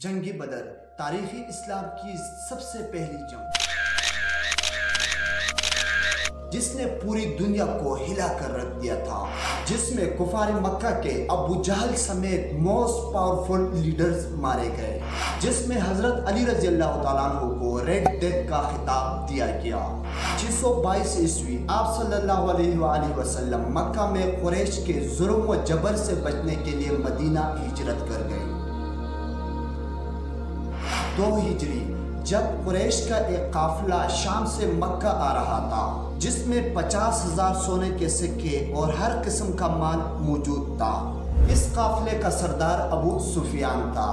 جنگ بدر تاریخی اسلام کی سب سے پہلی جنگ جس نے پوری دنیا کو ہلا کر رکھ دیا تھا، جس میں کفار مکہ کے ابو جہل سمیت موسٹ پاورفل لیڈرز مارے گئے، جس میں حضرت علی رضی اللہ تعالیٰ عنہ کو ریڈ ڈیتھ کا خطاب دیا گیا۔ 622 عیسوی آپ صلی اللہ علیہ وآلہ وسلم مکہ میں قریش کے ظلم و جبر سے بچنے کے لیے مدینہ ہجرت کر گئے۔ 2 ہجری جب قریش کا ایک قافلہ شام سے مکہ آ رہا تھا، جس میں 50,000 سونے کے سکے اور ہر قسم کا مال موجود تھا۔ اس قافلے کا سردار ابو سفیان تھا۔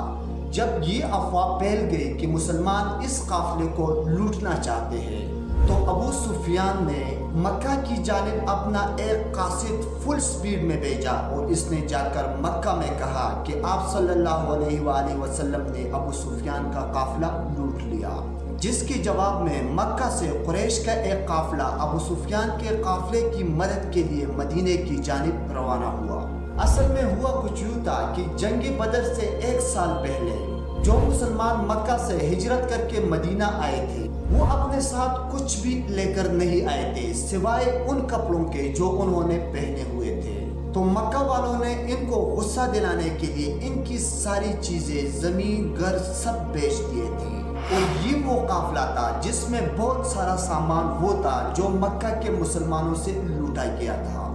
جب یہ افواہ پھیل گئی کہ مسلمان اس قافلے کو لوٹنا چاہتے ہیں، تو ابو سفیان نے مکہ کی جانب اپنا ایک قاصد فل سپیڈ میں بھیجا اور اس نے جا کر مکہ میں کہا کہ آپ صلی اللہ علیہ وآلہ وسلم نے ابو سفیان کا قافلہ لوٹ لیا، جس کے جواب میں مکہ سے قریش کا ایک قافلہ ابو سفیان کے قافلے کی مدد کے لیے مدینے کی جانب روانہ ہوا۔ اصل میں ہوا کچھ یوں تھا کہ جنگ بدر سے 1 سال پہلے جو مسلمان مکہ سے ہجرت کر کے مدینہ آئے تھے، وہ اپنے ساتھ کچھ بھی لے کر نہیں آئے تھے سوائے ان کپڑوں کے جو انہوں نے پہنے ہوئے تھے۔ تو مکہ والوں نے ان کو غصہ دلانے کے لیے ان کی ساری چیزیں، زمین، گھر سب بیچ دیے تھے، اور یہ وہ قافلہ تھا جس میں بہت سارا سامان وہ تھا جو مکہ کے مسلمانوں سے لوٹا گیا تھا۔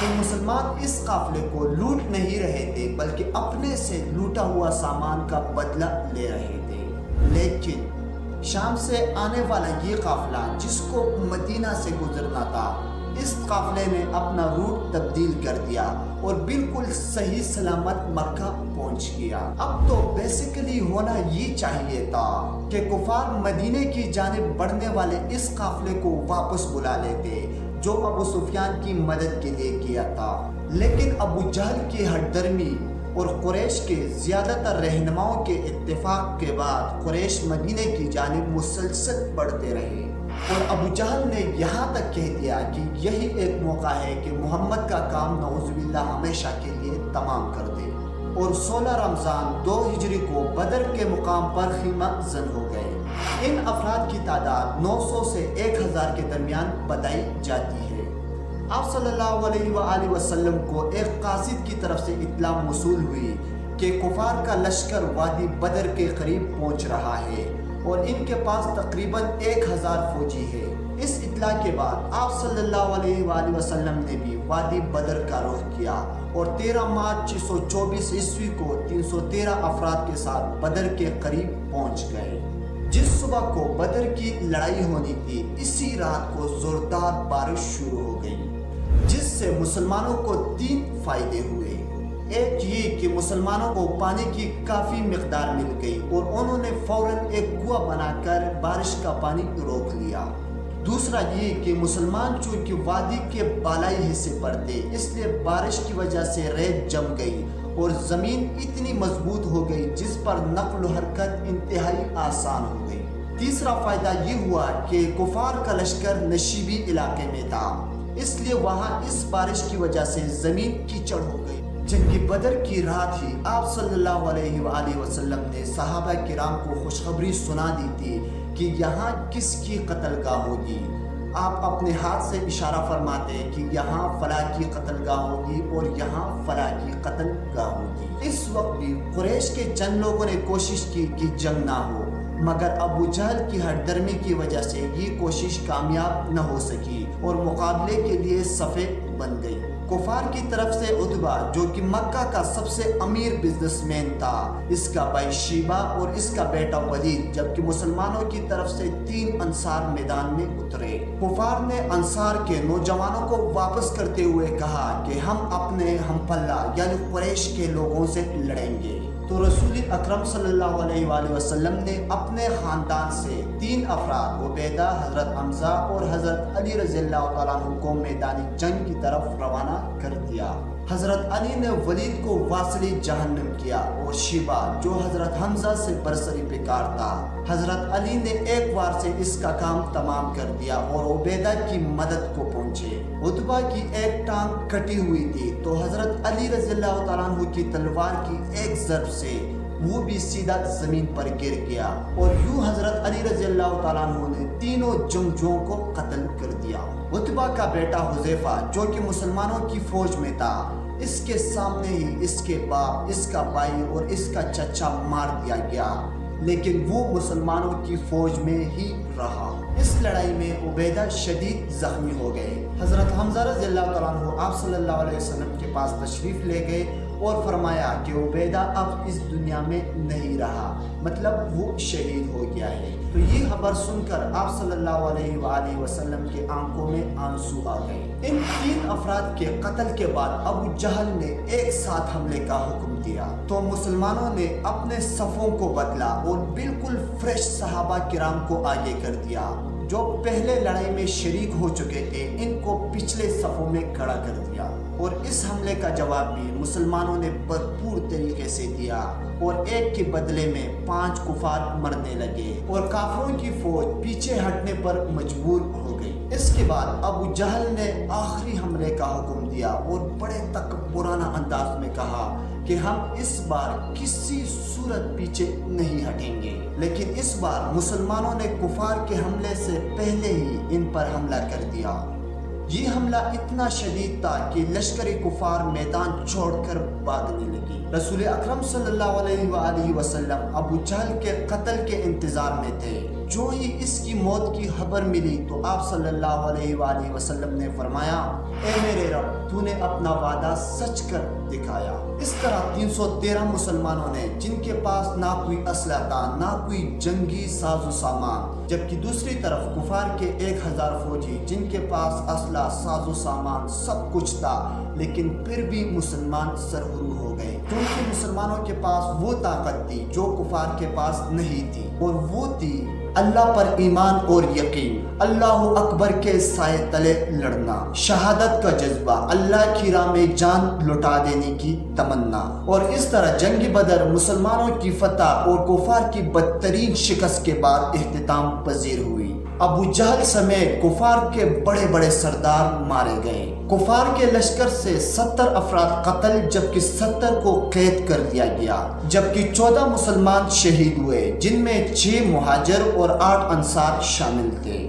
تو مسلمان اس قافلے کو لوٹ نہیں رہے تھے بلکہ اپنے سے لوٹا ہوا سامان کا بدلہ لے رہے تھے۔ لیکن شام سے آنے والا یہ قافلہ جس کو مدینہ سے گزرنا تھا، اس قافلے نے اپنا روٹ تبدیل کر دیا اور بالکل صحیح سلامت مکہ پہنچ گیا۔ اب تو بیسیکلی ہونا یہ چاہیے تھا کہ کفار مدینے کی جانب بڑھنے والے اس قافلے کو واپس بلا لیتے جو ابو سفیان کی مدد کے لیے کیا تھا، لیکن ابو جہل کی ہٹ درمی اور قریش کے زیادہ تر رہنماؤں کے اتفاق کے بعد قریش مدینے کی جانب مسلسل بڑھتے رہے، اور ابو جہل نے یہاں تک کہہ دیا کہ یہی ایک موقع ہے کہ محمد کا کام نعوذ باللہ ہمیشہ کے لیے تمام کر دے، اور 16 رمضان 2 ہجری کو بدر کے مقام پر خیمہ زن ہو گئے۔ ان افراد کی تعداد 900 سے 1000 کے درمیان بتائی جاتی ہے۔ آپ صلی اللہ علیہ وآلہ وسلم کو ایک قاصد کی طرف سے اطلاع موصول ہوئی کہ کفار کا لشکر وادی بدر کے قریب پہنچ رہا ہے اور ان کے پاس تقریباً 1000 فوجی ہے۔ اس اطلاع کے بعد آپ صلی اللہ علیہ وآلہ وسلم نے بھی وادی بدر کا رخ کیا اور 13 مارچ 624 عیسوی کو 313 افراد کے ساتھ بدر کے قریب پہنچ گئے۔ جس صبح کو بدر کی لڑائی ہونی تھی، اسی رات کو زوردار بارش شروع ہو گئی، جس سے مسلمانوں کو 3 فائدے ہوئے۔ ایک یہ کہ مسلمانوں کو پانی کی کافی مقدار مل گئی اور انہوں نے فوراً ایک کنواں بنا کر بارش کا پانی روک لیا۔ دوسرا یہ کہ مسلمان چونکہ وادی کے بالائی حصے پر تھے، اس لیے بارش کی وجہ سے ریت جم گئی اور زمین اتنی مضبوط ہو گئی جس پر نقل و حرکت انتہائی آسان ہو گئی۔ تیسرا فائدہ یہ ہوا کہ کفار کا لشکر نشیبی علاقے میں تھا، اس لیے وہاں اس بارش کی وجہ سے زمین کیچڑ ہو گئی۔ جنگ بدر کی رات ہی آپ صلی اللہ علیہ وآلہ وسلم نے صحابہ کرام کو خوشخبری سنا دی تھی کہ یہاں کس کی قتل گاہ ہوگی۔ آپ اپنے ہاتھ سے اشارہ فرماتے کہ یہاں فلاں کی قتل گاہ ہوگی اور یہاں فلاں کی قتل گاہ ہوگی۔ اس وقت بھی قریش کے چند لوگوں نے کوشش کی کہ جنگ نہ ہو، مگر ابو جہل کی ہٹ درمی کی وجہ سے یہ کوشش کامیاب نہ ہو سکی اور مقابلے کے لیے صفیں بن گئی۔ کفار کی طرف سے عتبہ جو کہ مکہ کا سب سے امیر بزنس مین تھا، اس کا بھائی شیبہ اور اس کا بیٹا ولید، جبکہ مسلمانوں کی طرف سے 3 انصار میدان میں اترے۔ کفار نے انصار کے نوجوانوں کو واپس کرتے ہوئے کہا کہ ہم اپنے ہم پلہ یعنی قریش کے لوگوں سے لڑیں گے۔ تو رسول اکرم صلی اللہ علیہ وآلہ وسلم نے اپنے خاندان سے 3 افراد عبیدہ، حضرت حمزہ اور حضرت علی رضی اللہ تعالیٰ عنہ کو میدان جنگ کی طرف روانہ کر دیا۔ حضرت علی نے ولید کو واصلی جہنم کیا اور شیبہ جو حضرت حمزہ سے برسری پیکار تھا، حضرت علی نے ایک بار سے اس کا کام تمام کر دیا اور عبیدہ کی مدد کو پہنچے۔ عتبہ کی ایک ٹانگ کٹی ہوئی تھی تو حضرت علی رضی اللہ تعالیٰ عنہ کی تلوار کی ایک ضرب سے وہ بھی سیدھا زمین پر گر گیا، اور یوں حضرت علی رضی اللہ تعالیٰ عنہ نے تینوں جنگجوؤں کو قتل کر دیا۔ عتبہ کا بیٹا حذیفہ جو کہ مسلمانوں کی فوج میں تھا، اس کے سامنے ہی اس کے باپ، اس کا بھائی اور اس کا چچا مار دیا گیا، لیکن وہ مسلمانوں کی فوج میں ہی رہا۔ اس لڑائی میں عبیدہ شدید زخمی ہو گئے۔ حضرت حمزہ رضی اللہ تعالیٰ عنہ آپ صلی اللہ علیہ وسلم کے پاس تشریف لے گئے اور فرمایا کہ عبیدہ اب اس دنیا میں نہیں رہا، مطلب وہ شہید ہو گیا ہے۔ تو یہ خبر سن کر آپ صلی اللہ علیہ وآلہ وسلم کے آنکھوں میں آنسو آ گئے۔ ان تین افراد کے قتل کے بعد ابو جہل نے ایک ساتھ حملے کا حکم دیا، تو مسلمانوں نے اپنے صفوں کو بدلا اور بالکل فریش صحابہ کرام کو آگے کر دیا۔ جو پہلے لڑائی میں شریک ہو چکے تھے ان کو پچھلے صفوں میں کھڑا کر دیا، اور اس حملے کا جواب بھی مسلمانوں نے بھرپور طریقے سے دیا، اور ایک کے بدلے میں 5 کفار مرنے لگے اور کافروں کی فوج پیچھے ہٹنے پر مجبور ہو گئی۔ اس کے بعد ابو جہل نے آخری حملے کا حکم دیا اور بڑے تکبرانہ انداز میں کہا کہ ہم اس بار کسی صورت پیچھے نہیں ہٹیں گے، لیکن اس بار مسلمانوں نے کفار کے حملے سے پہلے ہی ان پر حملہ کر دیا۔ یہ حملہ اتنا شدید تھا کہ لشکر کفار میدان چھوڑ کر بھاگنے لگی۔ رسول اکرم صلی اللہ علیہ وآلہ وسلم ابو جہل کے قتل کے انتظار میں تھے۔ جو ہی اس کی موت کی خبر ملی تو آپ صلی اللہ علیہ وآلہ وسلم نے فرمایا، اے میرے رب، تو نے اپنا وعدہ سچ کر دکھایا۔ اس طرح 313 مسلمانوں نے، جن کے پاس نہ کوئی اسلحہ تھا نہ کوئی جنگی ساز و سامان، جبکہ دوسری طرف کفار کے 1000 فوجی جن کے پاس اسلحہ، ساز و سامان سب کچھ تھا، لیکن پھر بھی مسلمان سرخرو ہو گئے، کیونکہ مسلمانوں کے پاس وہ طاقت تھی جو کفار کے پاس نہیں تھی، اور وہ تھی اللہ پر ایمان اور یقین، اللہ اکبر کے سائے تلے لڑنا، شہادت کا جذبہ، اللہ کی راہ میں جان لٹا دینے کی تمنا۔ اور اس طرح جنگ بدر مسلمانوں کی فتح اور کفار کی بدترین شکست کے بعد اختتام پذیر ہوئی۔ ابو جہل سمیت کفار کے بڑے بڑے سردار مارے گئے۔ کفار کے لشکر سے 70 افراد قتل جبکہ 70 کو قید کر دیا گیا، جبکہ 14 مسلمان شہید ہوئے، جن میں 6 مہاجر اور 8 انصار شامل تھے۔